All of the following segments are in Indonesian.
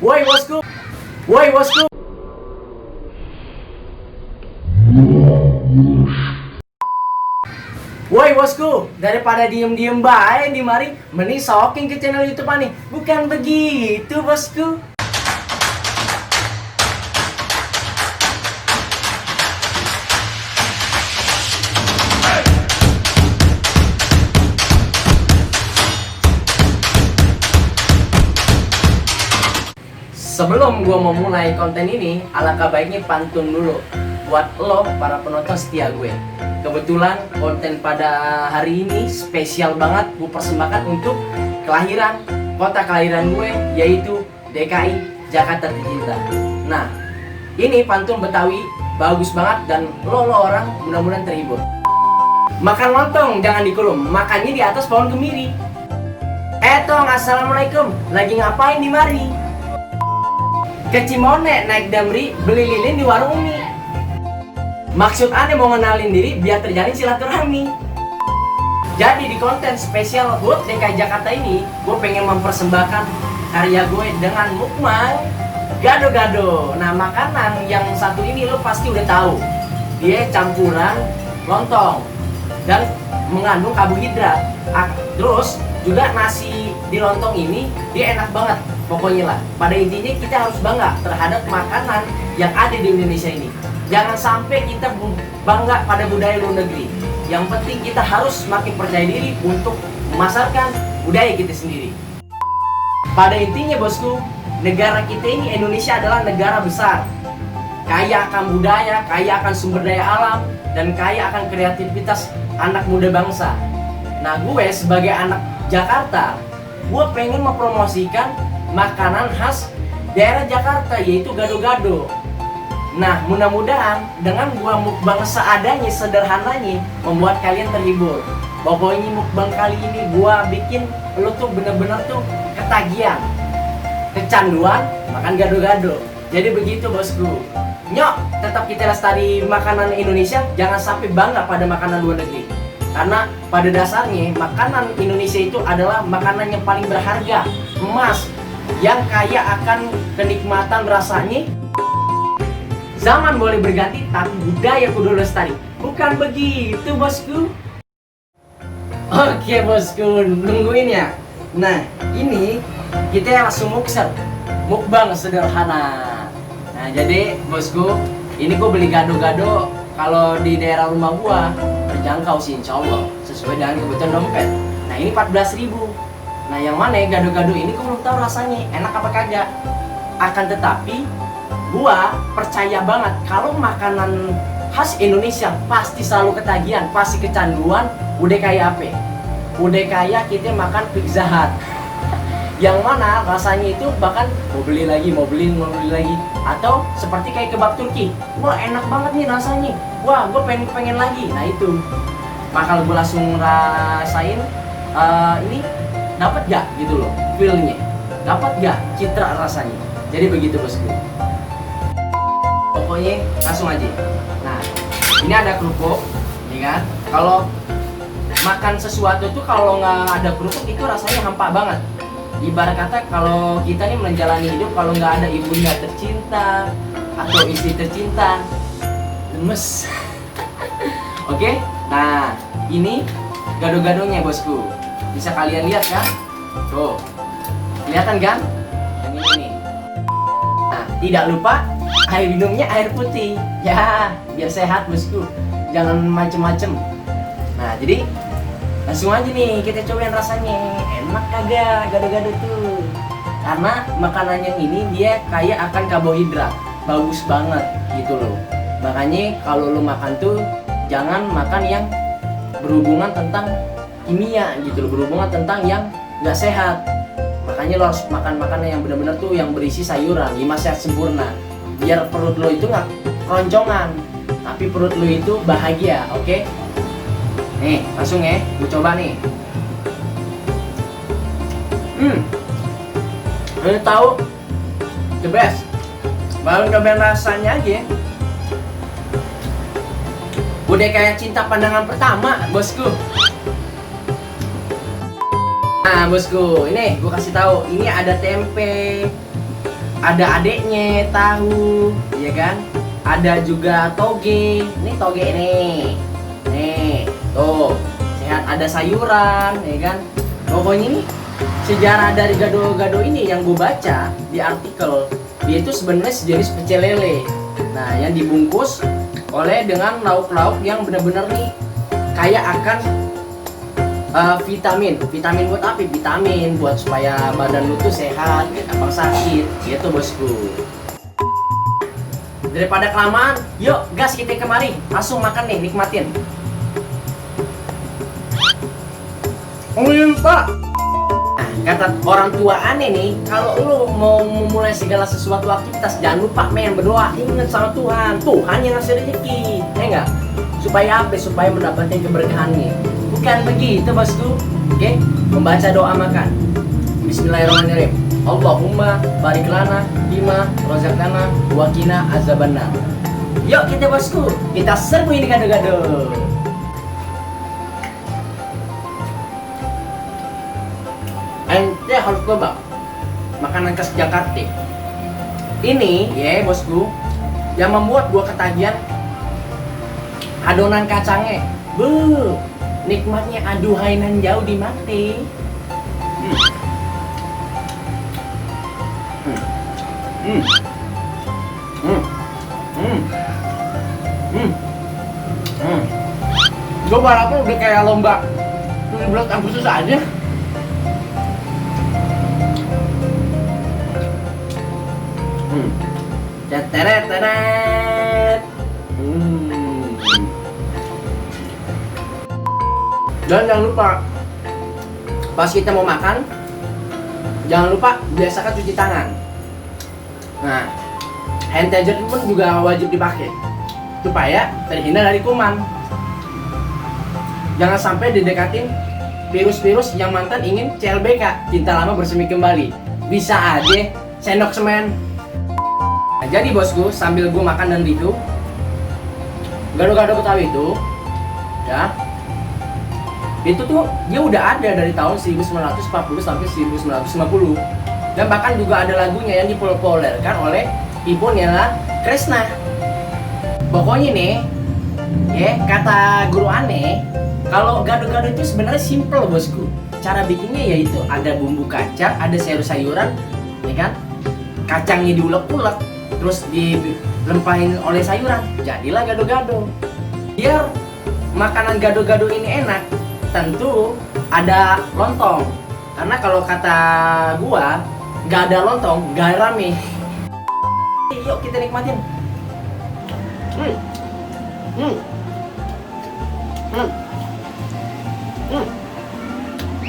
Woi bosku, woi bosku. Woi bosku, daripada diem-diem baik di mari, mending sokin ke channel YouTube nih. Bukan begitu bosku. Sebelum gua mau mulai konten ini, alangkah baiknya pantun dulu buat lo para penonton setia gue. Kebetulan konten pada hari ini spesial banget, gue persembahkan untuk kelahiran kota kelahiran gue, yaitu DKI Jakarta Tercinta. Nah, ini pantun Betawi bagus banget dan lo orang mudah-mudahan terhibur. Makan lontong jangan dikulum, makannya di atas pohon kemiri. Tong, assalamualaikum, lagi ngapain di mari? Ke Cimone naik damri, beli lilin di warung Umi. Maksud aneh mau ngenalin diri biar terjalin silaturahmi. Jadi di konten spesial HUT DKI Jakarta ini, gue pengen mempersembahkan karya gue dengan mukbang gado-gado. Nah, makanan yang satu ini lo pasti udah tahu. Dia campuran lontong dan mengandung karbohidrat. Terus juga nasi di lontong ini dia enak banget. Pokoknya lah, pada intinya kita harus bangga terhadap makanan yang ada di Indonesia ini. Jangan sampai kita bangga pada budaya luar negeri. Yang penting kita harus semakin percaya diri untuk memasarkan budaya kita sendiri. Pada intinya bosku, negara kita ini Indonesia adalah negara besar. Kaya akan budaya, kaya akan sumber daya alam, dan kaya akan kreativitas anak muda bangsa. Nah, gue sebagai anak Jakarta, gue pengen mempromosikan makanan khas daerah Jakarta, yaitu gado-gado. Nah, mudah-mudahan dengan gua mukbang seadanya, sederhananya, membuat kalian terhibur. Pokoknya mukbang kali ini gua bikin lu tuh bener-bener tuh ketagihan, kecanduan makan gado-gado. Jadi begitu bosku. Nyok, tetap kita lestari makanan Indonesia, jangan sampai bangga pada makanan luar negeri. Karena pada dasarnya makanan Indonesia itu adalah makanan yang paling berharga, emas, yang kaya akan kenikmatan rasanya. Zaman boleh berganti, tapi budaya kudu lestari. Bukan begitu bosku? Oke bosku, nungguin ya. Nah, ini kita langsung mukbang sederhana. Nah, jadi bosku, ini gue beli gado-gado kalau di daerah rumah gua terjangkau sih, insya Allah sesuai dengan kebutuhan dompet. Nah, ini 14.000. Nah, yang mana ya gado-gado ini gue belum tahu rasanya enak apa kagak. Akan tetapi gua percaya banget kalau makanan khas Indonesia pasti selalu ketagihan, pasti kecanduan. Udah kayak apa? Udah kayak kita makan Pizza Hut. Yang mana rasanya itu bahkan mau beli lagi, mau beli lagi. Atau seperti kayak kebab Turki. Wah, enak banget nih rasanya. Wah, gue pengen lagi. Nah, itu. Maka gue langsung rasain ini dapat gak gitu loh feel-nya, dapat gak citra rasanya. Jadi begitu bosku, pokoknya langsung aja. Nah, ini ada kerupuk ya kan. Kalau makan sesuatu tuh kalau nggak ada kerupuk itu rasanya hampa banget. Ibarat kata kalau kita nih menjalani hidup kalau nggak ada ibunda tercinta atau istri tercinta, lemes. Oke, nah ini gado-gadonya bosku. Bisa kalian lihat kan? Tuh, kelihatan kan? Yang ini nih. Nah, tidak lupa air minumnya air putih. Ya, biar sehat bosku. Jangan macem-macem. Nah, jadi langsung aja nih kita cobain rasanya. Enak kagak gado-gado tuh? Karena makanan yang ini dia kaya akan karbohidrat. Bagus banget gitu loh. Makanya kalau lo makan tuh jangan makan yang berhubungan tentang kimia gitu loh, berhubungan tentang yang nggak sehat. Makanya lo harus makan makanan yang benar-benar tuh yang berisi sayuran, 5 sehat sempurna. Biar perut lo itu nggak keroncongan, tapi perut lo itu bahagia, oke? Nih, langsung ya, gue coba nih. Lo tahu the best. Baru nyobain rasanya aja. Udah kayak cinta pandangan pertama, bosku. Nah bosku, ini gue kasih tahu, ini ada tempe, ada adeknya tahu, ya kan? Ada juga toge, nih toge nih, tuh sehat, ada sayuran, ya kan? Pokoknya nih sejarah dari gado-gado ini yang gue baca di artikel, dia itu sebenarnya sejenis pecel lele. Nah, yang dibungkus oleh dengan lauk-lauk yang benar-benar nih kaya akan vitamin buat apa? Vitamin buat supaya badan lu tuh sehat, gak gampang sakit, gitu bosku. Daripada kelamaan, yuk gas kita kemari, langsung makan nih, nikmatin. Oh iya Pak. Nah, kata orang tua aneh nih, kalau lu mau memulai segala sesuatu aktivitas, jangan lupa men berdoa, ingat sama Tuhan. Tuhan yang ngasih rezeki, ya enggak? Supaya apa? Supaya mendapatkan keberkahannya. Bukan begitu bosku. Oke, membaca doa makan. Bismillahirrahmanirrahim. Allahumma barik lana bima razaqtana wa qina azabannar. Yuk kita bosku, kita serbu ini gado-gado. Ente harus coba makanan khas Jakarta. Ini ya bosku, yang membuat gua ketagihan adonan kacangnya. Nikmatnya aduhai nan jauh di mati. Gue balapnya udah kayak lomba 17 Agustus aja. Teret. Dan jangan lupa pas kita mau makan, jangan lupa biasakan cuci tangan. Nah, hand sanitizer pun juga wajib dipakai supaya terhindar dari kuman. Jangan sampai didekatin virus-virus yang mantan ingin CLBK, cinta lama bersemi kembali. Bisa aja sendok semen. Nah, jadi bosku, sambil gue makan dan review gado-gado Betawi itu, ya, itu tuh dia udah ada dari tahun 1940 sampai 1950, dan bahkan juga ada lagunya yang dipopulerkan oleh Ibu Nela Kresna. Pokoknya nih, ya kata guru aneh, kalau gado-gado itu sebenarnya simple bosku. Cara bikinnya yaitu ada bumbu kacang, ada sayur-sayuran, ya kan? Kacangnya diulek-ulek, terus dilempahin oleh sayuran, jadilah gado-gado. Biar makanan gado-gado ini enak, tentu ada lontong. Karena kalau kata gua, gak ada lontong, gak rame. Yuk kita nikmatin.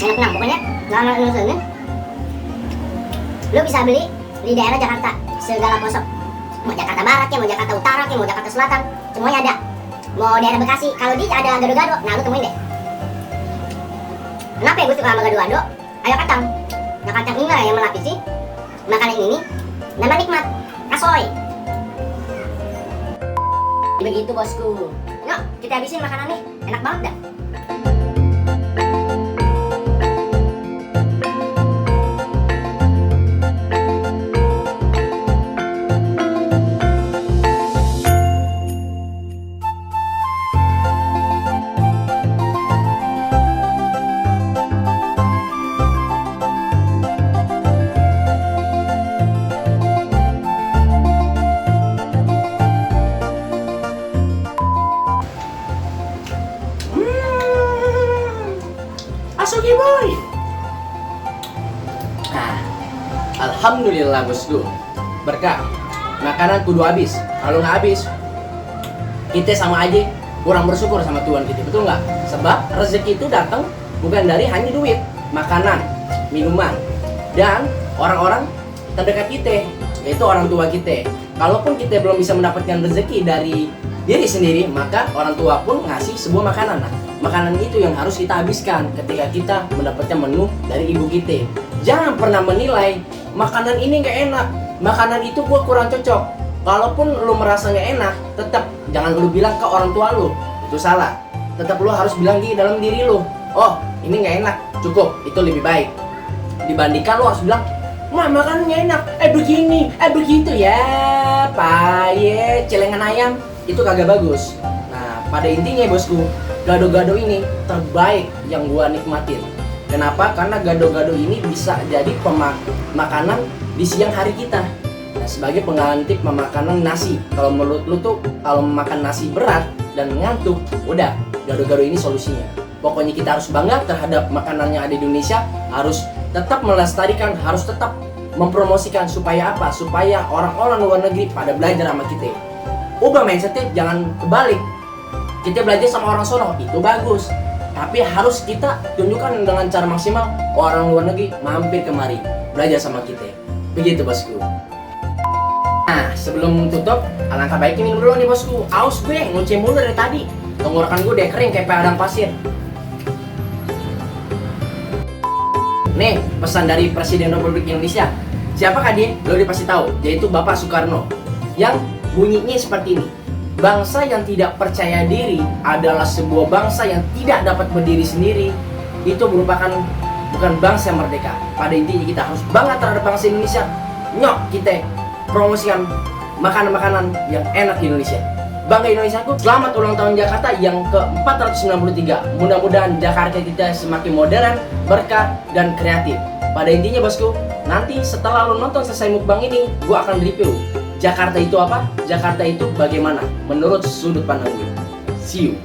Enak pokoknya nama nusulnya. Lu bisa beli di daerah Jakarta, segala pelosok. Mau Jakarta Barat ya, mau Jakarta Utara ya, mau Jakarta Selatan, semuanya ada. Mau daerah Bekasi, kalau di ada gado-gado, nah lu temuin deh. Kenapa ya gue suka sama gado-gado? Ada kacang. Nah kacang inilah yang melapisi makanan ini, nama nikmat, kasoy. Begitu bosku. Yuk kita habisin makanan nih, enak banget dah. Asuki boy. Nah, alhamdulillah bosku, berkah. Makanan kudu habis. Kalau nggak habis, kita sama aja kurang bersyukur sama Tuhan kita, betul nggak? Sebab rezeki itu datang bukan dari hanya duit, makanan, minuman, dan orang-orang terdekat kita, yaitu orang tua kita. Kalaupun kita belum bisa mendapatkan rezeki dari diri sendiri, maka orang tua pun ngasih sebuah makanan. Nah, makanan itu yang harus kita habiskan ketika kita mendapatkan menu dari ibu kita. Jangan pernah menilai makanan ini nggak enak, makanan itu gua kurang cocok. Kalaupun lu merasa nggak enak, tetap jangan lu bilang ke orang tua lu, itu salah. Tetap lu harus bilang di dalam diri lu, oh ini nggak enak, cukup, itu lebih baik. Dibandingkan lu harus bilang, "Mak, makanannya enak, begini, begitu ya, paye, celengan ayam." Itu kagak bagus. Nah, pada intinya bosku, gado-gado ini terbaik yang gua nikmatin. Kenapa? Karena gado-gado ini bisa jadi makanan di siang hari kita. Nah, sebagai pengganti makanan nasi. Kalau menurut lu tuh, kalau makan nasi berat dan ngantuk, udah, gado-gado ini solusinya. Pokoknya kita harus bangga terhadap makanan yang ada di Indonesia, harus tetap melestarikan, harus tetap mempromosikan. Supaya apa? Supaya orang-orang luar negeri pada belajar sama kita. Ubah mindsetnya, jangan kebalik. Kita belajar sama orang sono, itu bagus. Tapi harus kita tunjukkan dengan cara maksimal, orang luar negeri mampir kemari, belajar sama kita. Begitu bosku. Nah, sebelum tutup, alangkah baiknya minum dulu nih bosku. Aus gue, nguceh mulu dari tadi. Tenggorokan gue udah kering kayak padang pasir. Nih, pesan dari Presiden Republik Indonesia. Siapakah dia? Lo udah pasti tahu, yaitu Bapak Soekarno. Yang bunyinya seperti ini. Bangsa yang tidak percaya diri adalah sebuah bangsa yang tidak dapat berdiri sendiri. Itu merupakan bukan bangsa yang merdeka. Pada intinya kita harus bangga terhadap bangsa Indonesia. Nyok, kita promosikan makanan-makanan yang enak di Indonesia. Bangga Indonesiaku, selamat ulang tahun Jakarta yang ke-493. Mudah-mudahan Jakarta kita semakin modern, berkah, dan kreatif. Pada intinya bosku, nanti setelah lo nonton selesai mukbang ini, gue akan review Jakarta itu apa? Jakarta itu bagaimana? Menurut sudut pandang gue. See you.